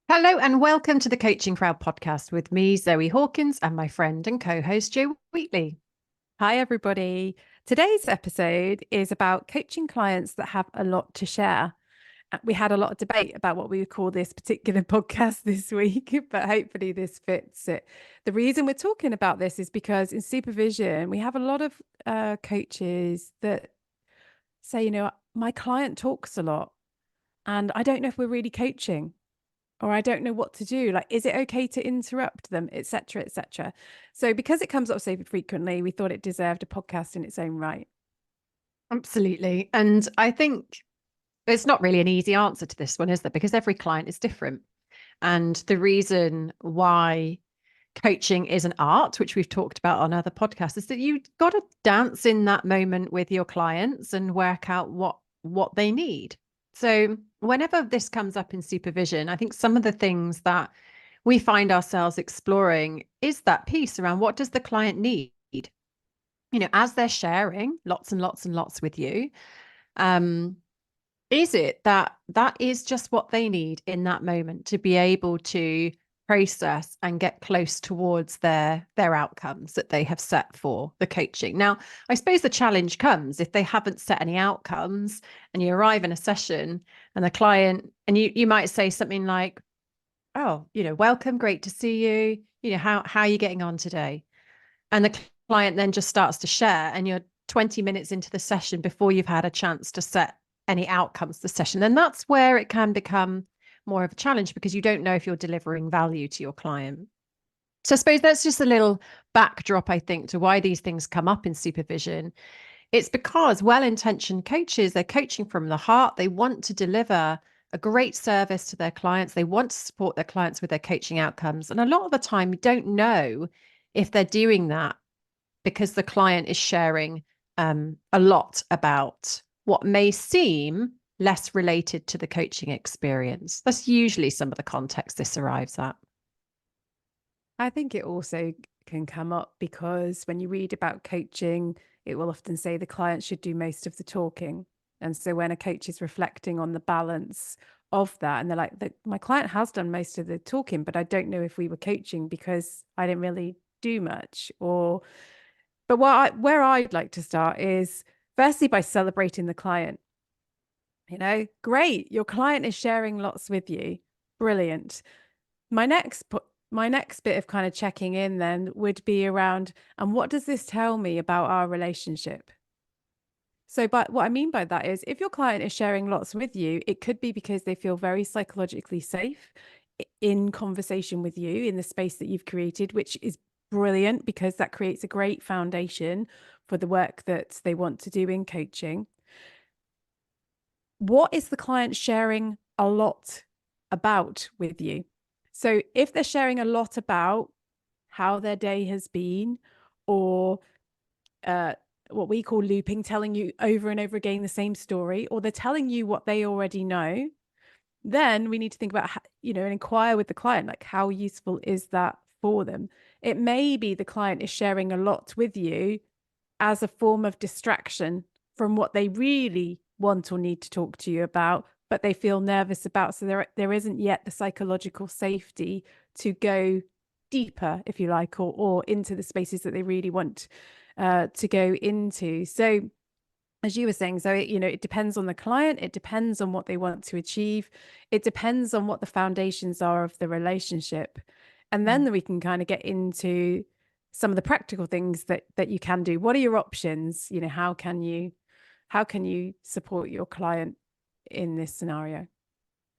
Hello and welcome to the Coaching Crowd podcast with me, Zoe Hawkins, and my friend and co-host Jo Wheatley. Hi, everybody. Today's episode is about coaching clients that have a lot to share. We had a lot of debate about what we would call this particular podcast this week, but hopefully this fits it. The reason we're talking about this is because in supervision, we have a lot of coaches that say, my client talks a lot and I don't know if we're really coaching or I don't know what to do. Like, is it okay to interrupt them, etc., etc.? So because it comes up so frequently, we thought it deserved a podcast in its own right. Absolutely. And I think it's not really an easy answer to this one, is there? Because every client is different. And the reason why coaching is an art, which we've talked about on other podcasts, is that you've got to dance in that moment with your clients and work out what they need. So whenever this comes up in supervision, I think some of the things that we find ourselves exploring is that piece around what does the client need? As they're sharing lots and lots and lots with you, um, is it that that is just what they need in that moment to be able to process and get close towards their outcomes that they have set for the coaching? Now, I suppose the challenge comes if they haven't set any outcomes and you arrive in a session and the client and you might say something like, oh, welcome, great to see you. How are you getting on today? And the client then just starts to share, and you're 20 minutes into the session before you've had a chance to set any outcomes for the session. Then that's where it can become more of a challenge because you don't know if you're delivering value to your client. So I suppose that's just a little backdrop, I think, to why these things come up in supervision. It's because well-intentioned coaches, they're coaching from the heart. They want to deliver a great service to their clients. They want to support their clients with their coaching outcomes. And a lot of the time, you don't know if they're doing that because the client is sharing a lot about what may seem less related to the coaching experience. That's usually some of the context this arrives at. I think it also can come up because when you read about coaching, it will often say the client should do most of the talking. And so when a coach is reflecting on the balance of that, and they're like, my client has done most of the talking, but I don't know if we were coaching because I didn't really do much. But where I'd like to start is firstly by celebrating the client. Great, your client is sharing lots with you. Brilliant. My next bit of kind of checking in then would be around, and what does this tell me about our relationship? So, but what I mean by that is if your client is sharing lots with you, it could be because they feel very psychologically safe in conversation with you in the space that you've created, which is brilliant because that creates a great foundation for the work that they want to do in coaching. What is the client sharing a lot about with you? So if they're sharing a lot about how their day has been, or uh, what we call looping, telling you over and over again the same story, or they're telling you what they already know, then we need to think about, and inquire with the client, like how useful is that for them? It may be the client is sharing a lot with you as a form of distraction from what they really want or need to talk to you about, but they feel nervous about. So there isn't yet the psychological safety to go deeper, if you like, or into the spaces that they really want to go into. So as you were saying, so it depends on the client, it depends on what they want to achieve, it depends on what the foundations are of the relationship, and then we can kind of get into some of the practical things that you can do. What are your options? How can you support your client in this scenario?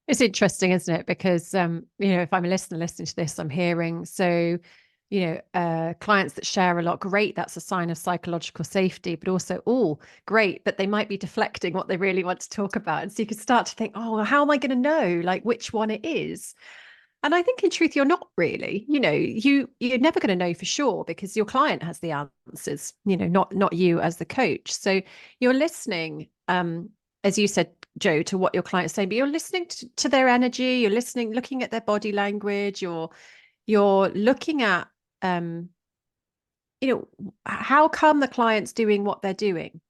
It's interesting, isn't it? Because if I'm a listener listening to this, I'm hearing clients that share a lot, great. That's a sign of psychological safety, but also, oh, great, but they might be deflecting what they really want to talk about. And so you could start to think, oh, well, how am I going to know like which one it is? And I think in truth, you're not really, you're never going to know for sure because your client has the answers, not you as the coach. So you're listening, as you said, Joe, to what your client's saying, but you're listening to their energy, you're listening, looking at their body language, you're looking at how come the client's doing what they're doing,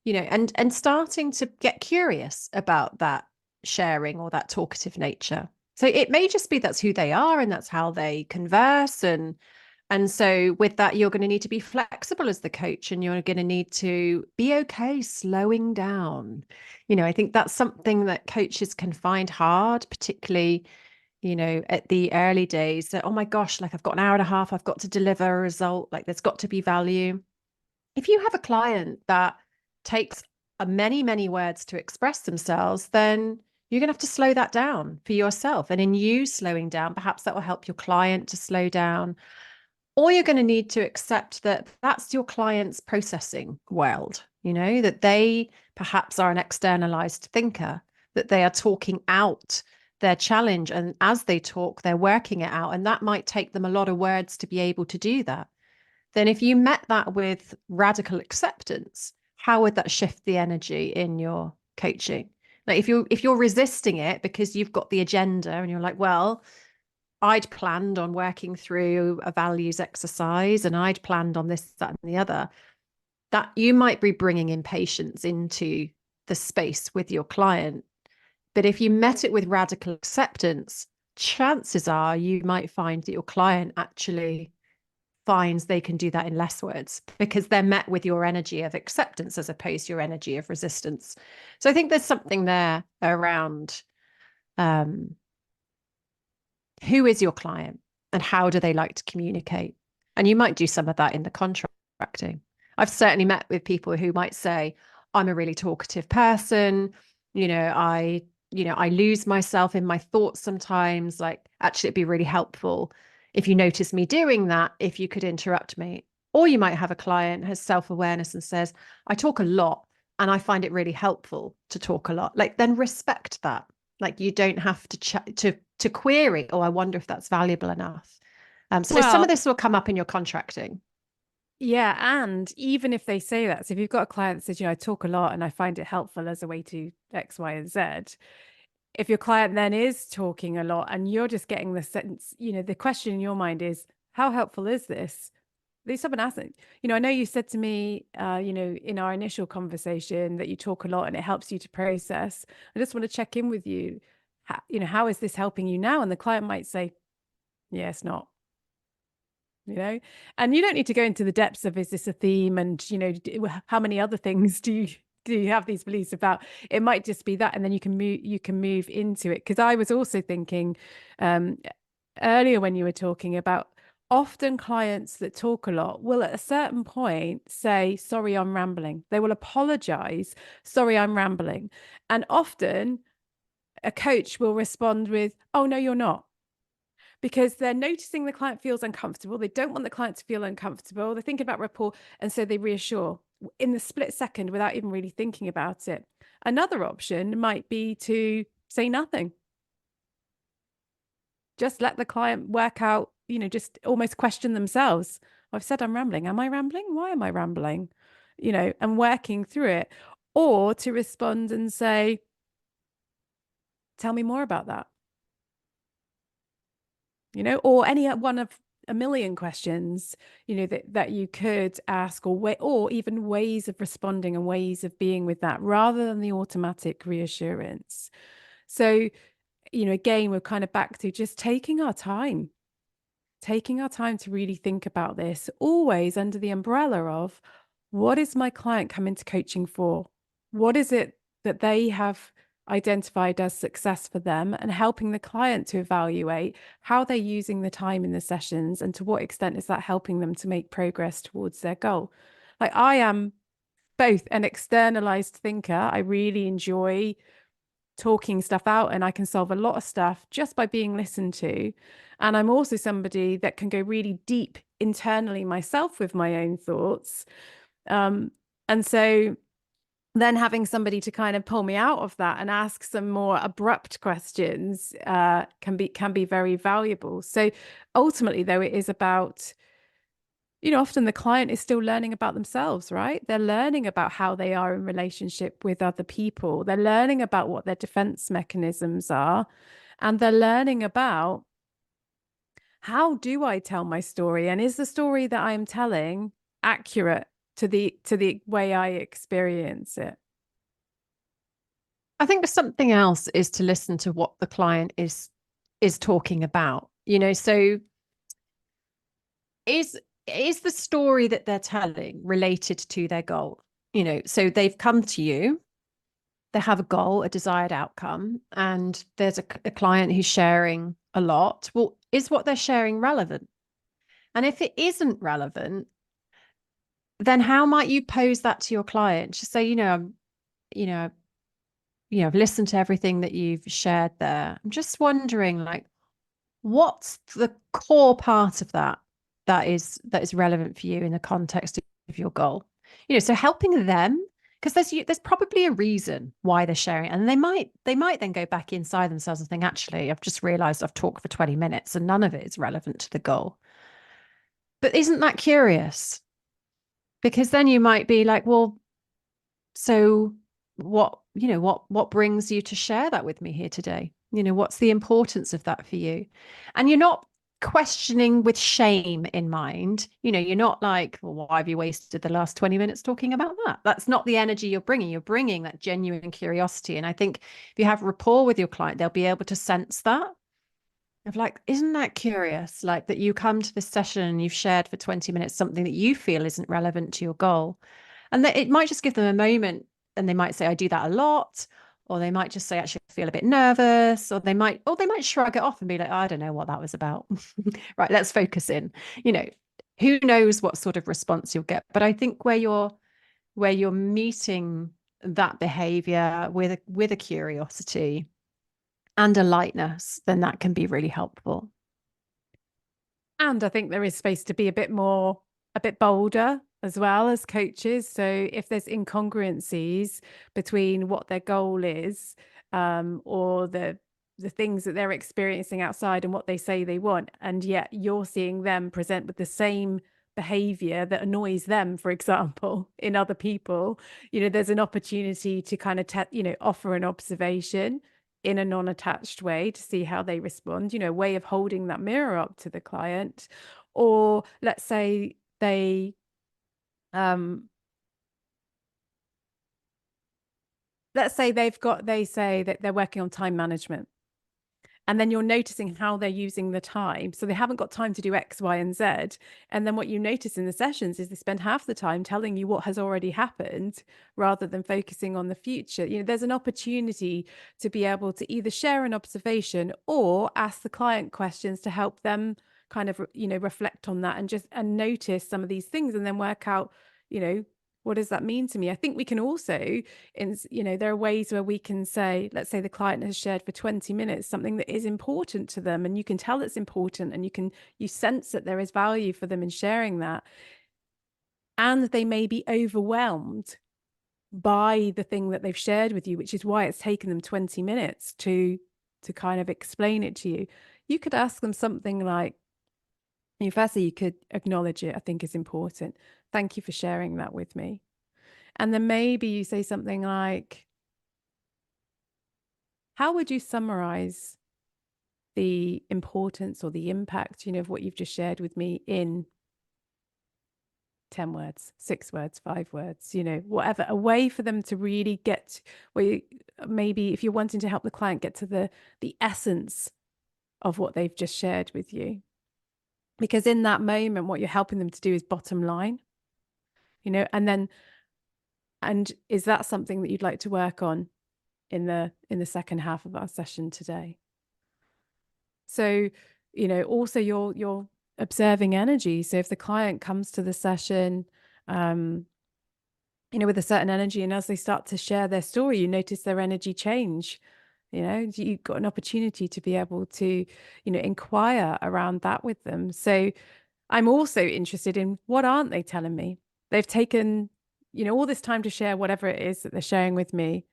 and starting to get curious about that sharing or that talkative nature. So it may just be that's who they are and that's how they converse. And so with that, you're going to need to be flexible as the coach, and you're going to need to be okay slowing down. I think that's something that coaches can find hard, particularly, at the early days, that, oh my gosh, like I've got an hour and a half, I've got to deliver a result, like there's got to be value. If you have a client that takes many, many words to express themselves, then you're going to have to slow that down for yourself. And in you slowing down, perhaps that will help your client to slow down. Or you're going to need to accept that that's your client's processing world, that they perhaps are an externalized thinker, that they are talking out their challenge. And as they talk, they're working it out. And that might take them a lot of words to be able to do that. Then if you met that with radical acceptance, how would that shift the energy in your coaching? Like if you're resisting it because you've got the agenda and you're like, well, I'd planned on working through a values exercise and I'd planned on this, that, and the other, that you might be bringing impatience into the space with your client. But if you met it with radical acceptance, chances are you might find that your client actually finds they can do that in less words because they're met with your energy of acceptance as opposed to your energy of resistance. So I think there's something there around who is your client and how do they like to communicate? And you might do some of that in the contracting. I've certainly met with people who might say, I'm a really talkative person. I lose myself in my thoughts sometimes. Like, actually, it'd be really helpful if you notice me doing that, if you could interrupt me. Or you might have a client who has self-awareness and says, I talk a lot and I find it really helpful to talk a lot. Like, then respect that. Like, you don't have to query, oh, I wonder if that's valuable enough. So some of Well, this will come up in your contracting. yeah, and even if they say that, so if you've got a client that says, I talk a lot and I find it helpful as a way to X, Y, and Z, if your client then is talking a lot and you're just getting the sense, the question in your mind is, how helpful is this? There's someone asking, I know you said to me, in our initial conversation that you talk a lot and it helps you to process. I just want to check in with you. How is this helping you now? And the client might say, yeah, it's not. And you don't need to go into the depths of, is this a theme, and how many other things do you have these beliefs about? It might just be that, and then you can move into it. Because I was also thinking earlier when you were talking about, often clients that talk a lot will at a certain point say, sorry, I'm rambling. They will apologize, sorry, I'm rambling. And often a coach will respond with, oh no, you're not, because they're noticing the client feels uncomfortable. They don't want the client to feel uncomfortable. They're thinking about rapport. And so they reassure in the split second without even really thinking about it. Another option might be to say nothing. Just let the client work out, just almost question themselves. I've said I'm rambling. Am I rambling? Why am I rambling? And working through it. Or to respond and say, tell me more about that. Or any one of a million questions, that you could ask, or even ways of responding and ways of being with that, rather than the automatic reassurance. So, again, we're kind of back to just taking our time to really think about this, always under the umbrella of, what is my client coming to coaching for? What is it that they have identified as success for them, and helping the client to evaluate how they're using the time in the sessions and to what extent is that helping them to make progress towards their goal. Like, I am both an externalized thinker. I really enjoy talking stuff out and I can solve a lot of stuff just by being listened to. And I'm also somebody that can go really deep internally myself with my own thoughts. And so then having somebody to kind of pull me out of that and ask some more abrupt questions can be very valuable. So ultimately, though, it is about, often the client is still learning about themselves, right? They're learning about how they are in relationship with other people. They're learning about what their defense mechanisms are, and they're learning about, how do I tell my story, and is the story that I'm telling accurate to the way I experience it? I think something else is to listen to what the client is is talking about, so is the story that they're telling related to their goal? So they've come to you, they have a goal, a desired outcome, and there's a client who's sharing a lot. Well, is what they're sharing relevant? And if it isn't relevant, then how might you pose that to your client? Just say, you know, I've listened to everything that you've shared there. I'm just wondering, like, what's the core part of that is relevant for you in the context of your goal? So helping them, because there's probably a reason why they're sharing it, and they might then go back inside themselves and think, actually, I've just realized I've talked for 20 minutes and none of it is relevant to the goal. But isn't that curious? Because then you might be like, well, so what brings you to share that with me here today? What's the importance of that for you? And you're not questioning with shame in mind. You're not like, well, why have you wasted the last 20 minutes talking about that? That's not the energy you're bringing. You're bringing that genuine curiosity. And I think if you have rapport with your client, they'll be able to sense that. Of like, isn't that curious? Like that you come to this session and you've shared for 20 minutes something that you feel isn't relevant to your goal. And that it might just give them a moment, and they might say, I do that a lot. Or they might just say, actually, I feel a bit nervous. Or they might shrug it off and be like, I don't know what that was about. Right, let's focus in. Who knows what sort of response you'll get. But I think where you're meeting that behavior with a curiosity and a lightness, then that can be really helpful. And I think there is space to be a bit bolder as well as coaches. So if there's incongruencies between what their goal is, or the things that they're experiencing outside and what they say they want, and yet you're seeing them present with the same behavior that annoys them, for example, in other people, there's an opportunity to kind of offer an observation in a non-attached way to see how they respond, a way of holding that mirror up to the client. Or let's say they they say that they're working on time management, and then you're noticing how they're using the time. So they haven't got time to do X, Y, and Z. And then what you notice in the sessions is they spend half the time telling you what has already happened rather than focusing on the future. There's an opportunity to be able to either share an observation or ask the client questions to help them kind of, reflect on that and notice some of these things, and then work out, what does that mean to me? I think we can also, there are ways where we can say, let's say the client has shared for 20 minutes something that is important to them, and you can tell it's important, and you sense that there is value for them in sharing that. And they may be overwhelmed by the thing that they've shared with you, which is why it's taken them 20 minutes to kind of explain it to you. You could ask them something like, firstly, you could acknowledge it, I think is important. Thank you for sharing that with me. And then maybe you say something like, how would you summarize the importance or the impact, of what you've just shared with me in 10 words, 6 words, 5 words, whatever, a way for them to really get where maybe if you're wanting to help the client get to the essence of what they've just shared with you. Because in that moment, what you're helping them to do is bottom line, and is that something that you'd like to work on in the second half of our session today? So, also you're observing energy. So if the client comes to the session, with a certain energy, and as they start to share their story, you notice their energy change. You've got an opportunity to be able to, inquire around that with them. So I'm also interested in, what aren't they telling me? They've taken, all this time to share whatever it is that they're sharing with me.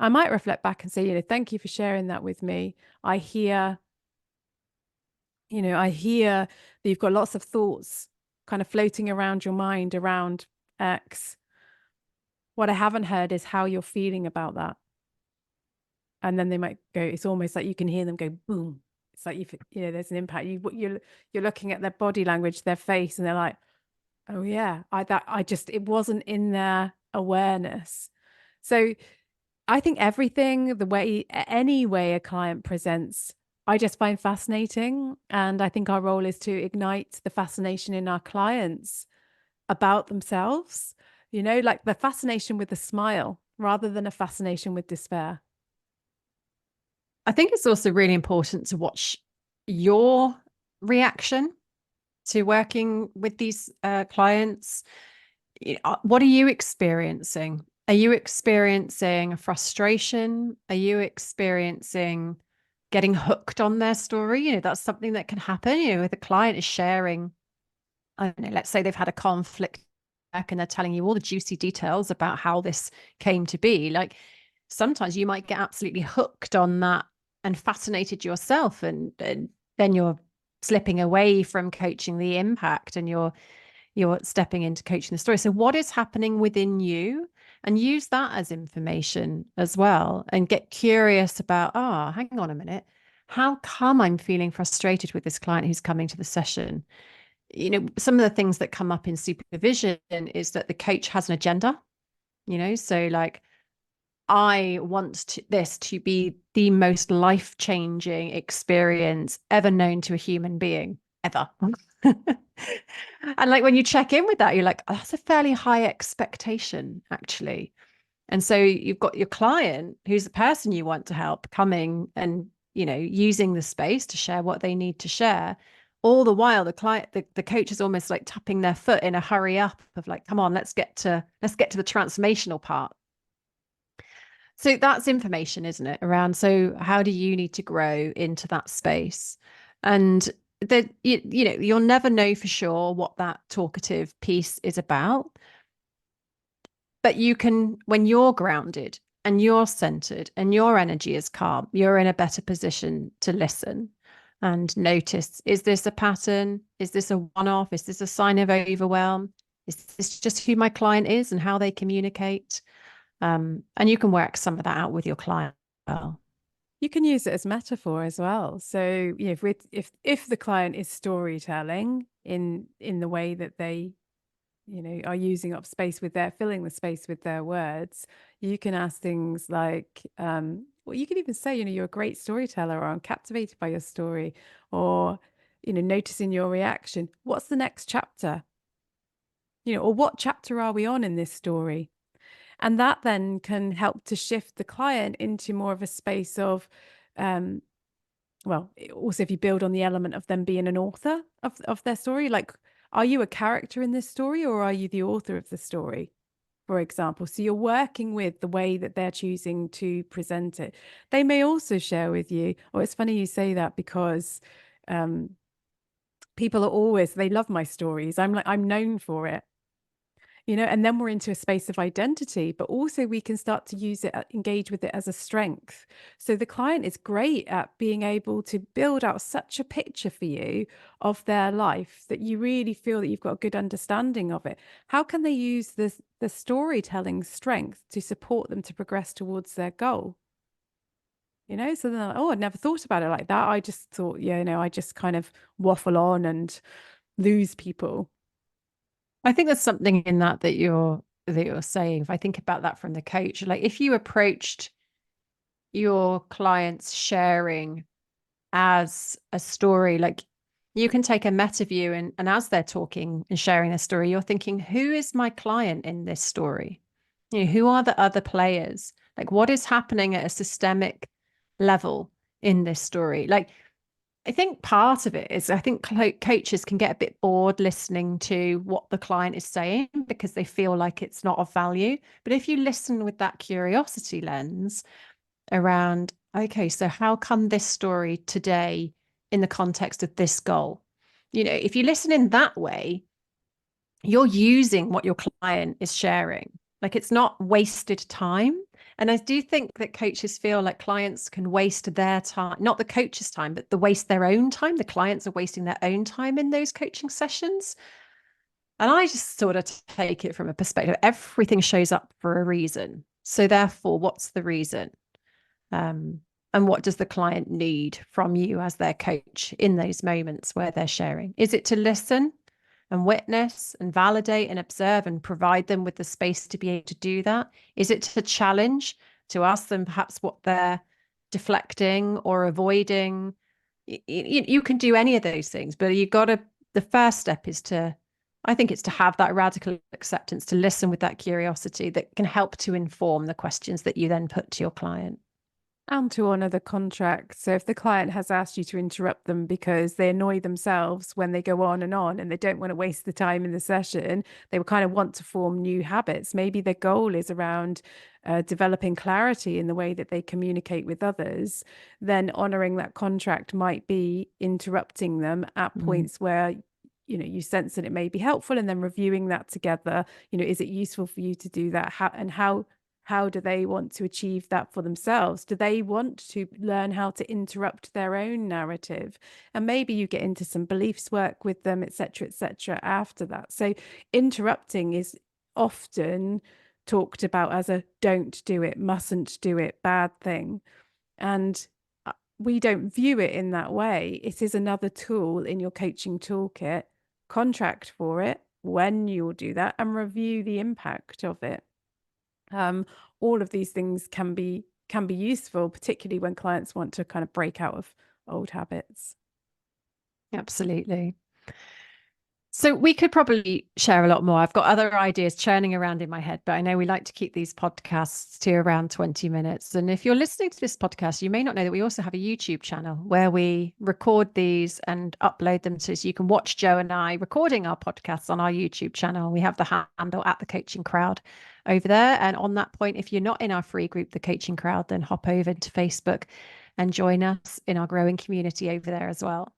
I might reflect back and say, thank you for sharing that with me. I hear that you've got lots of thoughts kind of floating around your mind around X. What I haven't heard is how you're feeling about that. And then they might go, it's almost like you can hear them go, boom. It's like, there's an impact. You're looking at their body language, their face, and they're like, oh yeah, it wasn't in their awareness. So I think any way a client presents I just find fascinating. And I think our role is to ignite the fascination in our clients about themselves, like the fascination with a smile rather than a fascination with despair. I think it's also really important to watch your reaction to working with these clients. What are you experiencing? Are you experiencing a frustration? Are you experiencing getting hooked on their story? That's something that can happen. If a client is sharing, I don't know, let's say they've had a conflict and they're telling you all the juicy details about how this came to be. Like sometimes you might get absolutely hooked on that and fascinated yourself, and then you're slipping away from coaching the impact, and you're stepping into coaching the story. So what is happening within you? And use that as information as well, and get curious about, hang on a minute. How come I'm feeling frustrated with this client who's coming to the session? Some of the things that come up in supervision is that the coach has an agenda, so like, I want this to be the most life-changing experience ever known to a human being, ever. And like when you check in with that, you're like, that's a fairly high expectation, actually. And so you've got your client, who's the person you want to help, coming and, using the space to share what they need to share. All the while, the coach is almost like tapping their foot in a hurry up of like, come on, let's get to the transformational part. So that's information, isn't it? Around, so how do you need to grow into that space? And that you'll never know for sure what that talkative piece is about, but you can, when you're grounded and you're centered and your energy is calm, you're in a better position to listen and notice, is this a pattern? Is this a one-off? Is this a sign of overwhelm? Is this just who my client is and how they communicate? And you can work some of that out with your client as well. You can use it as metaphor as well. So, if the client is storytelling in the way that they, are using up space with their filling the space with their words, you can ask things like, well, you can even say, you're a great storyteller, or I'm captivated by your story, or, noticing your reaction. What's the next chapter? Or what chapter are we on in this story? And that then can help to shift the client into more of a space of, well, also if you build on the element of them being an author of their story, like, are you a character in this story, or are you the author of the story, for example? So you're working with the way that they're choosing to present it. They may also share with you, oh, it's funny you say that, because people are always, they love my stories. I'm known for it. And then we're into a space of identity, but also we can start to use it, engage with it as a strength. So the client is great at being able to build out such a picture for you of their life that you really feel that you've got a good understanding of it. How can they use the storytelling strength to support them to progress towards their goal? So then, oh, I'd never thought about it like that. I just thought, I just kind of waffle on and lose people. I think there's something in that you're saying. If I think about that from the coach, like if you approached your clients sharing as a story, like you can take a meta view, and as they're talking and sharing their story, you're thinking, who is my client in this story? Who are the other players? Like what is happening at a systemic level in this story? Like I think part of it is, I think coaches can get a bit bored listening to what the client is saying because they feel like it's not of value. But if you listen with that curiosity lens around, okay, so how come this story today in the context of this goal? If you listen in that way, you're using what your client is sharing. Like it's not wasted time. And I do think that coaches feel like clients can waste their time, not the coach's time, but the waste their own time. The clients are wasting their own time in those coaching sessions. And I just sort of take it from a perspective, everything shows up for a reason. So therefore, what's the reason? And what does the client need from you as their coach in those moments where they're sharing? Is it to listen and witness and validate and observe and provide them with the space to be able to do that? Is it to challenge, to ask them perhaps what they're deflecting or avoiding? You can do any of those things, but the first step is I think it's to have that radical acceptance, to listen with that curiosity that can help to inform the questions that you then put to your client. And to honour the contract. So if the client has asked you to interrupt them because they annoy themselves when they go on and they don't want to waste the time in the session, they will kind of want to form new habits. Maybe their goal is around developing clarity in the way that they communicate with others. Then honouring that contract might be interrupting them at points where you sense that it may be helpful, and then reviewing that together. Is it useful for you to do that? How do they want to achieve that for themselves? Do they want to learn how to interrupt their own narrative? And maybe you get into some beliefs work with them, etc., after that. So interrupting is often talked about as a don't do it, mustn't do it, bad thing. And we don't view it in that way. It is another tool in your coaching toolkit. Contract for it when you'll do that and review the impact of it. All of these things can be useful, particularly when clients want to kind of break out of old habits. Absolutely. So we could probably share a lot more. I've got other ideas churning around in my head, but I know we like to keep these podcasts to around 20 minutes. And if you're listening to this podcast, you may not know that we also have a YouTube channel where we record these and upload them so you can watch Joe and I recording our podcasts on our YouTube channel. We have the handle at the Coaching Crowd over there. And on that point, if you're not in our free group, the Coaching Crowd, then hop over to Facebook and join us in our growing community over there as well.